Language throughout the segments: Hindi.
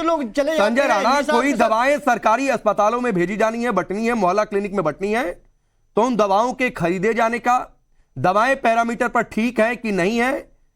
बंद लोग चले जाते संजय हैं, राणा, हिसाब कोई के साथ। दवाएं सरकारी अस्पतालों में भेजी जानी है, बटनी है, मोहल्ला क्लिनिक में बटनी है, तो उन दवाओं के खरीदे जाने का, दवाएं पैरामीटर पर ठीक है कि नहीं है,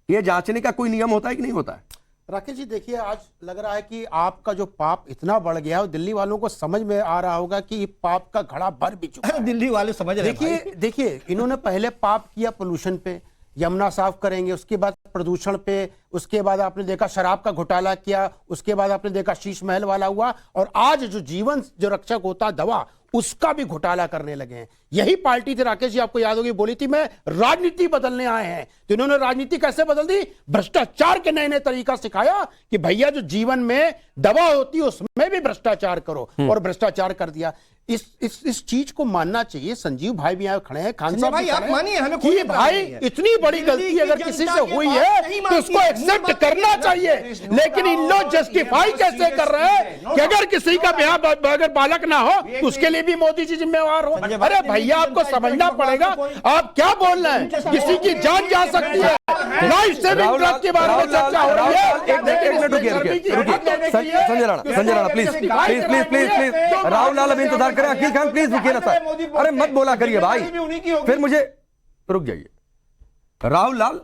ये जांचने का कोई नियम होता है कि नहीं होता है? राकेश जी देखिए, आज लग रहा है कि आपका जो पाप इतना बढ़ गया है, दिल्ली वालों को समझ में आ रहा होगा कि ये पाप का घड़ा भर भी चुका है। दिल्ली वाले समझ रहे हैं भाई। देखिए इन्होंने पहले पाप किया पोल्यूशन पे, यमुना साफ करेंगे, उसके बाद प्रदूषण पे, उसके बाद आपने देखा शराब का घोटाला किया, उसके बाद आपने देखा शीश महल वाला हुआ, और आज जो जीवन जो रक्षक होता दवा, उसका भी घोटाला करने लगे हैं। यही पार्टी थी राकेश जी, आपको याद होगी, बोली थी मैं राजनीति बदलने आए हैं, तो इन्होंने राजनीति कैसे बदल दी? भ्रष्टाचार के नए नए तरीका सिखाया कि भैया जो जीवन में दवा होती है उसमें भी भ्रष्टाचार करो, और भ्रष्टाचार कर दिया। इस चीज को मानना चाहिए। संजीव भाई भी यहाँ खड़े हैं, खान साहब भाई भी आप खड़े हैं मानिए, हमें कि कोई एतराज भाई नहीं है। इतनी बड़ी गलती अगर किसी से हुई है तो उसको एक्सेप्ट करना चाहिए, लेकिन इन लोग जस्टिफाई कैसे कर रहे हैं कि अगर किसी का ब्याह अगर बालक ना हो तो उसके लिए भी मोदी जी जिम्मेवार हो। अरे भैया आपको समझना पड़ेगा, आप क्या बोल रहे हैं? किसी की जान जा सकती है, लाइफ सेविंग ड्रग के बारे में चर्चा हो रही है। एक मिनट रुकिए, Sanjay Rana please please please please please, Rahul Lal अभी इंतजार करें, अकील खान प्लीज रुकिए ना सर, अरे मत बोला करिए भाई, फिर मुझे रुक जाइए। राहुल लाल,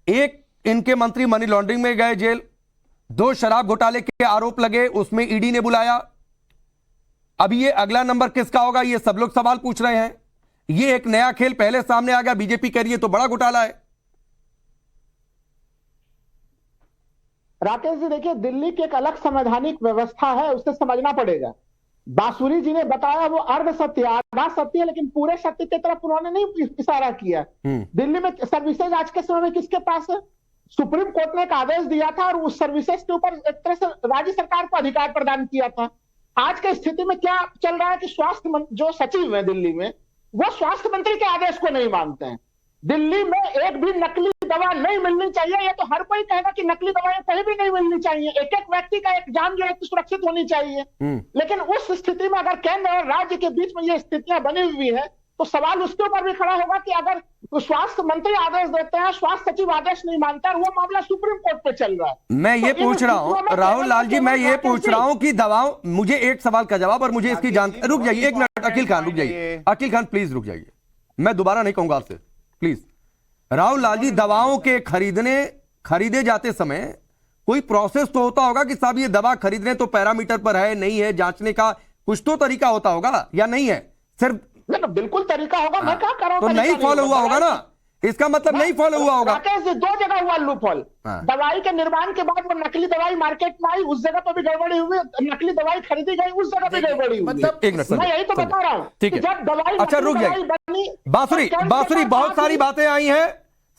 एक इनके मंत्री मनी लॉन्ड्रिंग में गए जेल, 2 शराब घोटाले के आरोप लगे, उसमें ईडी ने बुलाया। अभी ये अगला नंबर किसका होगा, ये सब लोग सवाल पूछ रहे हैं। ये एक नया खेल पहले सामने आ गया, बीजेपी कह रही है तो बड़ा घोटाला है। राकेश जी देखिए, दिल्ली की एक अलग संवैधानिक व्यवस्था है, उसे समझना पड़ेगा। बांसुरी जी ने बताया वो अर्ध सत्य आधा सत्य है, लेकिन पूरे सत्य की तरफ उन्होंने नहीं इशारा किया। दिल्ली में सर्विसेज आज के समय में किसके पास है? सुप्रीम कोर्ट ने एक आदेश दिया था और उस सर्विसेज के ऊपर एक तरह से राज्य सरकार को अधिकार प्रदान किया था। आज की स्थिति में क्या चल रहा है कि स्वास्थ्य जो सचिव है दिल्ली में, वो स्वास्थ्य मंत्री के आदेश को नहीं मानते हैं। दिल्ली में एक भी नकली दवा नहीं मिलनी चाहिए, ये तो हर कोई कहेगा कि नकली दवाएं कहीं भी नहीं मिलनी चाहिए, एक एक व्यक्ति का एक जान जो है सुरक्षित होनी चाहिए। लेकिन उस स्थिति में अगर केंद्र और राज्य के बीच में ये स्थितियां बनी हुई है, तो सवाल उसके ऊपर भी खड़ा होगा कि अगर स्वास्थ्य मंत्री आदेश देते हैं, स्वास्थ्य सचिव आदेश नहीं मानता, और वो मामला सुप्रीम कोर्ट पे चल रहा है। मैं ये पूछ रहा हूं राहुल लाल जी, मैं ये पूछ रहा हूं कि दवाओं, मुझे एक सवाल का जवाब और मुझे इसकी जानकारी। रुक जाइए एक मिनट, अकील खान रुक जाइए, अकील खान प्लीज रुक जाइए, मैं दोबारा नहीं कहूंगा आपसे प्लीज। राहुल लाल जी, दवाओं के खरीदे जाते समय कोई प्रोसेस तो होता होगा कि साहब ये दवा खरीद रहे तो पैरामीटर पर है नहीं है, जांचने का कुछ तो तरीका होता होगा, या नहीं है? सिर्फ बिल्कुल तरीका होगा, मैं क्या कर रहा हूं, तो नहीं फॉलो हुआ होगा ना, इसका मतलब नहीं फॉलो हुआ होगा। राकेश जी 2 जगह हुआ लूपहोल। दवाई के निर्माण के बाद वो नकली दवाई मार्केट में आई, उस जगह पर भी गड़बड़ी हुई, नकली दवाई खरीदी गई, उस जगह भी गड़बड़ी हुई। मतलब एक मिनट, मैं यही तो बता रहा हूँ कि जब दवाई अच्छा रुक जाइए, बांसुरी बहुत सारी बातें आई हैं,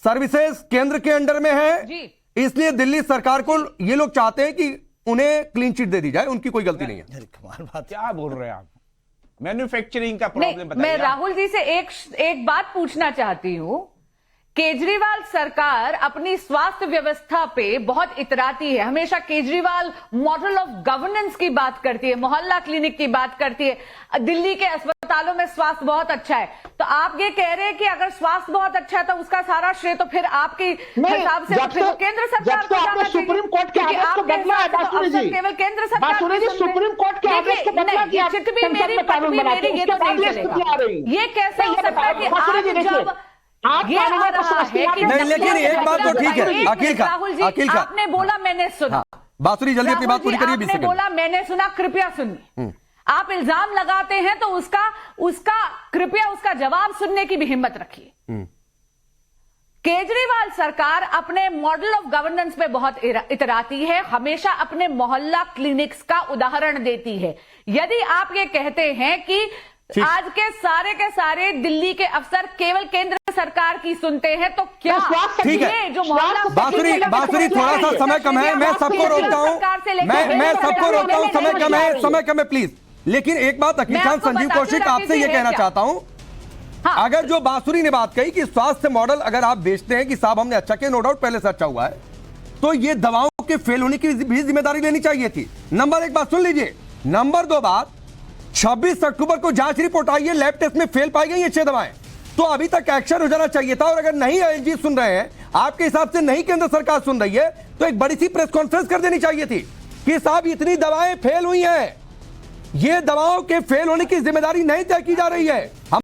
सर्विसेज केंद्र के अंडर में है, इसलिए दिल्ली सरकार को ये लोग चाहते हैं कि उन्हें क्लीन चिट दे दी जाए, उनकी कोई गलती नहीं है। कमाल बात, क्या बोल रहे हैं आप? मैन्युफैक्चरिंग का प्रॉब्लम बताइए। मैं राहुल जी से एक बात पूछना चाहती हूं। केजरीवाल सरकार अपनी स्वास्थ्य व्यवस्था पे बहुत इतराती है, हमेशा केजरीवाल मॉडल ऑफ गवर्नेंस की बात करती है, मोहल्ला क्लिनिक की बात करती है, दिल्ली के अस्पतालों में स्वास्थ्य बहुत अच्छा है। तो आप ये कह रहे हैं कि अगर स्वास्थ्य बहुत अच्छा है तो उसका सारा श्रेय तो फिर आपके हिसाब से फिर केंद्र सरकार को जाना चाहिए। सुप्रीम कोर्ट के आदेश को बदला है बांसुरी जी, केवल केंद्र सरकार सुप्रीम कोर्ट के आदेश को बदला किया, ये कैसे हो सकता है कि आज जब ये आ रहा है कि नहीं, लेकिन एक बात तो ठीक है अकील खान, आपने बोला मैंने सुना, बांसुरी जल्दी अपनी बात पूरी करिए। आपने बोला मैंने सुना, कृपया सुनिए। आप इल्जाम लगाते हैं तो उसका कृपया उसका जवाब सुनने की भी हिम्मत रखिए। केजरीवाल सरकार अपने मॉडल ऑफ गवर्नेंस पे बहुत इतराती है, हमेशा अपने मोहल्ला क्लिनिक्स का उदाहरण देती है। यदि आप ये कहते हैं कि आज के सारे दिल्ली के अफसर केवल केंद्र सरकार की सुनते हैं, तो क्या ठीक है जो मोहल्ला बांसुरी थोड़ा सा समय कम है, मैं सबको रोकता हूं, मैं सबको रोकता हूं, समय कम है प्लीज। लेकिन एक बात अकील खान, संजीव कौशिक आपसे यह कहना चाहता हूं, अगर जो बांसुरी ने बात कही कि स्वास्थ्य मॉडल अगर आप बेचते हैं कि साहब हमने अच्छा किया, नो डाउट पहले से अच्छा हुआ है, तो ये दवाओं के फेल होने की भी जिम्मेदारी लेनी चाहिए थी। नंबर 1 बात सुन लीजिए। नंबर 2 बात, 26 अक्टूबर को जांच रिपोर्ट आई है, लैब टेस्ट में फेल पाई गई ये 6 दवाएं, तो अभी तक एक्शन हो जाना चाहिए था। और अगर नहीं एलजी सुन रहे हैं, आपके हिसाब से नहीं केंद्र सरकार सुन रही है, तो एक बड़ी सी प्रेस कॉन्फ्रेंस कर देनी चाहिए थी। कि साहब इतनी दवाएं फेल हुई हैं, ये दवाओं के फेल होने की जिम्मेदारी नहीं तय की जा रही है। हम